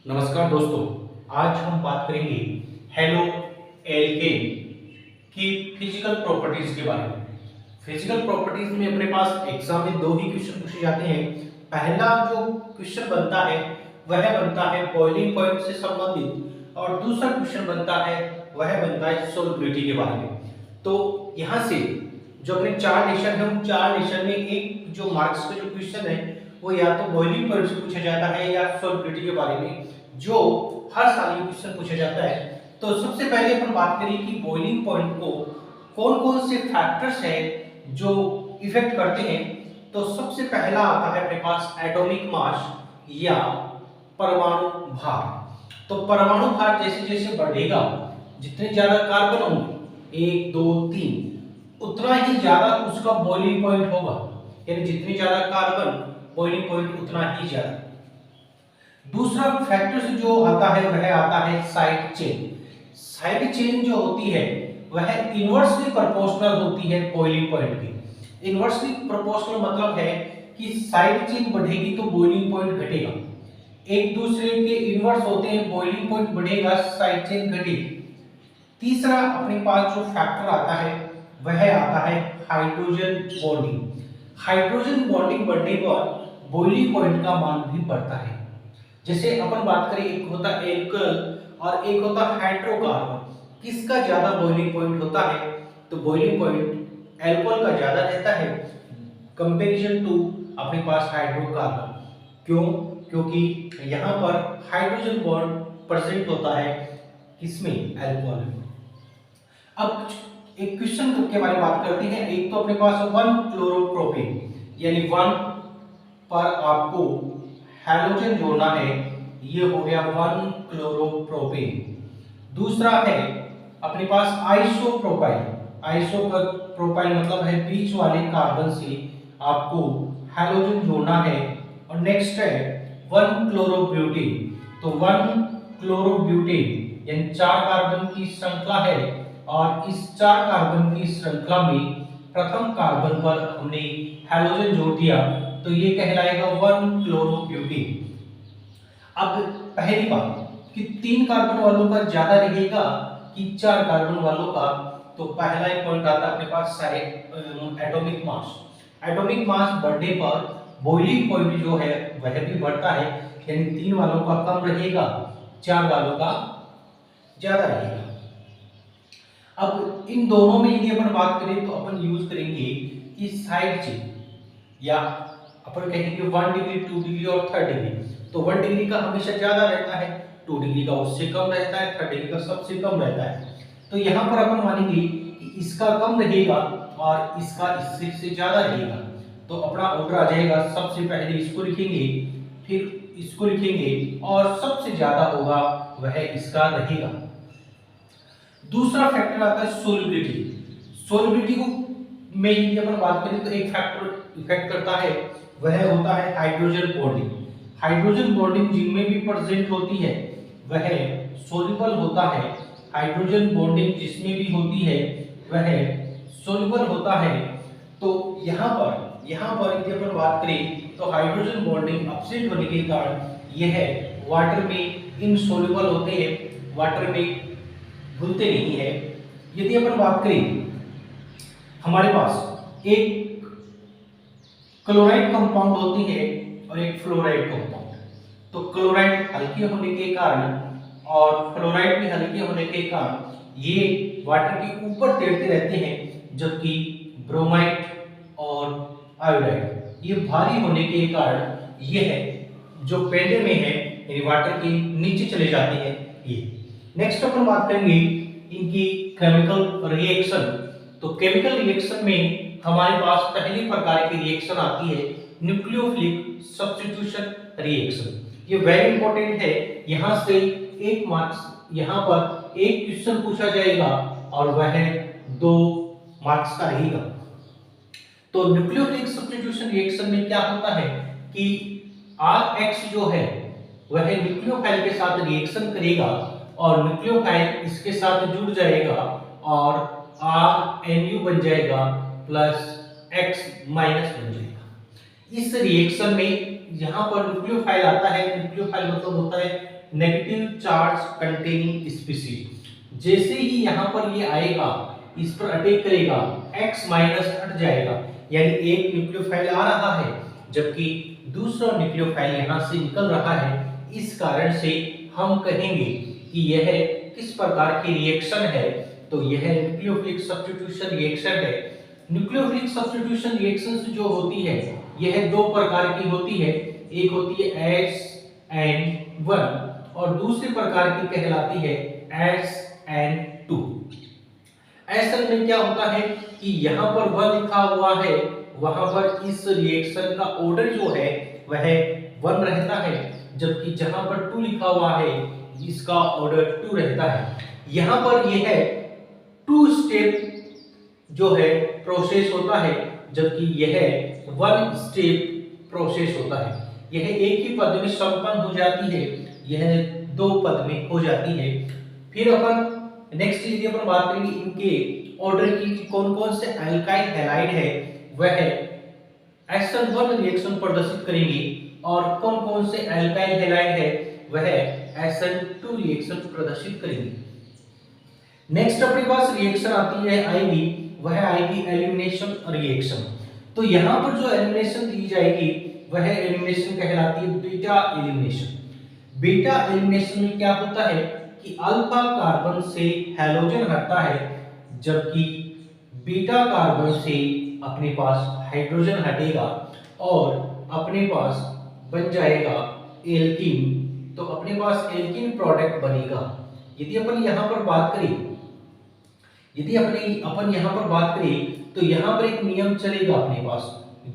नमस्कार दोस्तों, आज हम बात करेंगे हेलो एल्केन की फिजिकल प्रॉपर्टीज के बारे में। फिजिकल प्रॉपर्टीज में अपने पास एग्जाम में दो ही क्वेश्चन पूछे जाते हैं। पहला जो क्वेश्चन बनता है वह बनता है बॉइलिंग पॉइंट से संबंधित और दूसरा क्वेश्चन बनता है वह बनता है सोलबिलिटी के बारे में। तो यहाँ से जो अपने चार नेशन है उन चार नेशन में एक जो मार्क्स का जो क्वेश्चन है वो या तो बॉइलिंग पॉइंट से पूछा जाता है या सोलबिलिटी के बारे में, जो हर साल ये क्वेश्चन पूछा जाता है। तो सबसे पहले अपन बात करें कि बॉइलिंग पॉइंट को कौन-कौन से फैक्टर्स हैं जो इफेक्ट करते हैं। तो सबसे पहला आता है अपने पास एटॉमिक मास या परमाणु भार। तो परमाणु भार जैसे जैसे बढ़ेगा, जितने ज्यादा कार्बन होंगे 1 2 3 उतना ही ज्यादा उसका बॉइलिंग पॉइंट होगा, यानी जितनी ज्यादा कार्बन बॉइलिंग पॉइंट उतना ही ज्यादा। दूसरा फैक्टर जो आता है वह आता है साइड चेन। साइड चेन जो होती है वह इनवर्सली प्रोपोर्शनल होती है बॉइलिंग पॉइंट की। इनवर्सली प्रोपोर्शनल मतलब है कि साइड चेन बढ़ेगी तो बॉइलिंग पॉइंट घटेगा, एक दूसरे के इनवर्स होते हैं, बॉइलिंग पॉइंट बढ़ेगा साइड चेन घटेगी। तीसरा अपने पास जो फैक्टर आता है वह आता है हाइड्रोजन बॉन्डिंग। हाइड्रोजन बॉन्डिंग बढ़ने पर बॉइलिंग पॉइंट का मान भी बढ़ता है। जैसे अपन बात करें, एक होता है एल्कोहल और एक होता है हाइड्रोकार्बन, किसका ज्यादा बॉइलिंग पॉइंट होता है? तो बॉइलिंग पॉइंट एल्कोहल का ज्यादा रहता है कंपैरिजन टू अपने पास हाइड्रोकार्बन। क्यों? क्योंकि यहाँ पर हाइड्रोजन बॉन्ड प्रेजेंट होता है किसमें? एल्कोहल में। अब एक क्वेश्चन के बारे में बात करते हैं। एक तो अपने पास 1 क्लोरोप्रोपेन, यानी 1 पर आपको हैलोजन जोड़ना है, ये हो गया 1 क्लोरोप्रोपेन। दूसरा है अपने पास आइसोप्रोपाइल। आइसोप्रोपाइल मतलब है बीच वाले कार्बन से आपको हैलोजन जोड़ना है। और नेक्स्ट है 1 क्लोरोब्यूटेन। तो 1 क्लोरोब्यूटेन यानी 4 कार्बन की श्रृंखला है और इस 4 कार्बन की श्रृंखला में प्रथम कार्बन पर हमने हैलोजन जोड़ दिया तो ये कहलाएगा 1 क्लोरोब्यूटेन। अब पहली बात कि 3 कार्बन वालों का ज्यादा रहेगा कि 4 कार्बन वालों का, तो पहला ही पॉइंट आता है अपने पास एटॉमिक मास। एटॉमिक मास बढ़ने पर बॉइलिंग पॉइंट जो है वह भी बढ़ता है, यानी 3 वालों का कम रहेगा, 4 वालों का ज्यादा रहेगा। अब इन दोनों में यदि अपन बात करें तो अपन यूज करेंगे कि साइड चेन, या अपन कहेंगे 1 डिग्री 2 डिग्री और 3 डिग्री। तो 1 डिग्री का हमेशा ज्यादा रहता है, 2 डिग्री का उससे कम रहता है, 3 डिग्री का सबसे कम रहता है। तो यहाँ पर अपन मानेंगे कि इसका कम रहेगा और इसका इससे ज्यादा रहेगा। तो अपना ऑर्डर आ जाएगा, सबसे पहले इसको लिखेंगे, फिर इसको लिखेंगे और सबसे ज्यादा होगा वह इसका रहेगा। दूसरा फैक्टर आता है सोलिबिलिटी। सोलिबिलिटी को में यदि अपन बात करें तो एक फैक्टर इफेक्ट करता है, वह होता है हाइड्रोजन बॉन्डिंग। हाइड्रोजन बॉन्डिंग जिनमें भी प्रेजेंट होती है वह सोल्यूबल होता है। हाइड्रोजन बॉन्डिंग जिसमें भी होती है वह सोल्यूबल होता है। तो यहाँ पर यदि अपन बात करें तो हाइड्रोजन बॉन्डिंग एब्सेंट होने के कारण यह वाटर में इनसोल्यूबल होते हैं, वाटर में घुलते नहीं है। यदि अपन बात करें, हमारे पास एक क्लोराइड कंपाउंड होती है और एक फ्लोराइड कंपाउंड। तो क्लोराइड हल्के होने के कारण और फ्लोराइड भी हल्के होने के कारण ये वाटर के ऊपर तैरते रहते हैं, जबकि ब्रोमाइड और आयोडाइड ये भारी होने के कारण यह जो पेंडे में है यानी वाटर के नीचे चले जाते हैं। ये नेक्स्ट अपन बात करेंगे इनकी केमिकल रिएक्शन। तो केमिकल रिएक्शन में हमारे पास पहली प्रकार की रिएक्शन आती है न्यूक्लियोफिलिक सब्स्टिट्यूशन रिएक्शन। ये वेरी इंपॉर्टेंट है, यहां से एक मार्क्स, यहां पर एक क्वेश्चन पूछा जाएगा और वह 2 मार्क्स का रहेगा। तो न्यूक्लियोफिलिक सब्स्टिट्यूशन रिएक्शन में क्या होता है कि Rx जो है वह न्यूक्लियोफाइल के साथ रिएक्शन करेगा और न्यूक्लियोफाइल इसके साथ जुड़ जाएगा और RNU बन जाएगा प्लस X माइनस बन जाएगा। इस रिएक्शन में यहाँ पर न्यूक्लियोफाइल आता है, न्यूक्लियोफाइल मतलब होता है नेगेटिव चार्ज कंटेनिंग स्पीशीज। जैसे ही यहाँ पर ये आएगा, इस पर अटैक करेगा, X माइनस हट जाएगा, यानी एक न्यूक्लियोफाइल आ रहा है जबकि दूसरा न्यूक्लियोफाइल यहाँ से निकल रहा है। इस कारण से हम कहेंगे कि यह किस प्रकार की रिएक्शन है, तो यह न्यूक्लियोफिलिक सब्स्टिट्यूशन रिएक्शन है। न्यूक्लियोफिलिक सब्स्टिट्यूशन रिएक्शन जो होती है यह दो प्रकार की होती है, एक होती है SN1 और दूसरी प्रकार की कहलाती है SN2। SN में क्या होता है कि यहाँ पर 1 लिखा हुआ है, वहां पर इस रिएक्शन का ऑर्डर जो है वह 1 रहता है, जबकि जहां पर 2 लिखा हुआ है इसका ऑर्डर 2 रहता है। यहाँ पर यह है 2 स्टेप जो है प्रोसेस होता है, जबकि यह 1 स्टेप प्रोसेस होता है। यह एक ही पद में संपन्न हो जाती है, यह 2 पद में हो जाती है। फिर अपन नेक्स्ट यदि अपन बात करेंगे इनके ऑर्डर की, कौन कौन से अल्काइल हैलाइड है वह SN1 रिएक्शन प्रदर्शित करेंगे और कौन कौन से अल्काइल हैलाइड है वह SN2 रिएक्शन प्रदर्शित करेंगे। नेक्स्ट अपने पास रिएक्शन आती है आएगी, वह आएगी एलिमिनेशन रिएक्शन। तो यहाँ पर जो एलिमिनेशन दी जाएगी वह एलिमिनेशन कहलाती है बीटा एलिमिनेशन। बीटा एलिमिनेशन में क्या होता है कि अल्फा कार्बन से हैलोजन हटता है, जबकि बीटा कार्बन से अपने पास हाइड्रोजन हटेगा और अपने पास बन जाएगा एल्कीन। तो अपने पास एल्कीन प्रोडक्ट बनेगा। यदि अपन यहाँ पर बात करें, यदि अपन यहाँ पर बात करें तो यहाँ पर एक नियम चलेगा अपने पास,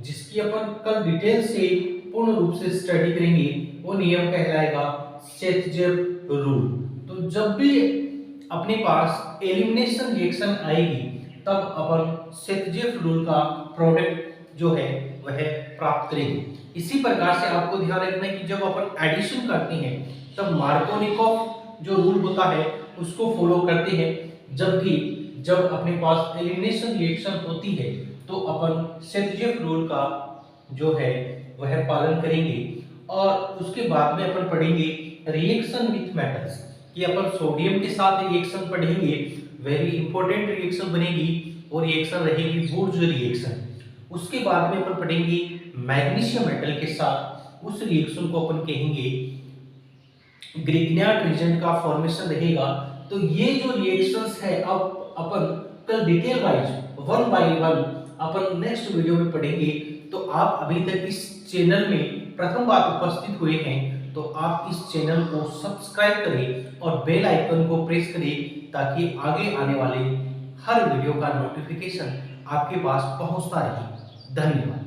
जिसकी अपन कल डिटेल से पूर्ण रूप से स्टडी करेंगे। वो नियम कहलाएगा सेथजेफ रूल। तो जब भी अपने पास एलिमिनेशन रिएक्शन आएगी तब अपन सेथजेफ रूल का प्रोडक्ट जो है वह प्राप्त करेंगे। इसी प्रकार से आपको ध्यान रखना है कि जब अपन एडिशन करते हैं तब मार्कोनिकोव जो रूल होता है उसको फॉलो करते हैं, जबकि जब अपने पास एलिमिनेशन रिएक्शन होती है तो अपन सेथजेफ रूल का जो है वह पालन करेंगे। और उसके बाद में अपन पढ़ेंगे रिएक्शन विथ मेटल्स, कि अपन सोडियम के साथ रिएक्शन पढ़ेंगे, वेरी इंपॉर्टेंट रिएक्शन बनेगी और रिएक्शन रहेगी वुड्स रिएक्शन। उसके बाद में अपन पढ़ेंगे मैग्नीशियम मेटल के साथ, उस रिएक्शन को अपन कहेंगे ग्रिग्नार्ड रीजन का फॉर्मेशन रहेगा। तो ये जो रिएक्शंस है अब अपन कल डिटेल वाइज 1 बाय 1 अपन नेक्स्ट वीडियो में पढ़ेंगे। तो आप अभी तक इस चैनल में प्रथम बार उपस्थित हुए हैं तो आप इस चैनल को सब्सक्राइब करें और बेल आइकन को प्रेस करें, ताकि आगे आने वाले हर वीडियो का नोटिफिकेशन आपके पास पहुंचता रहे। धन्यवाद।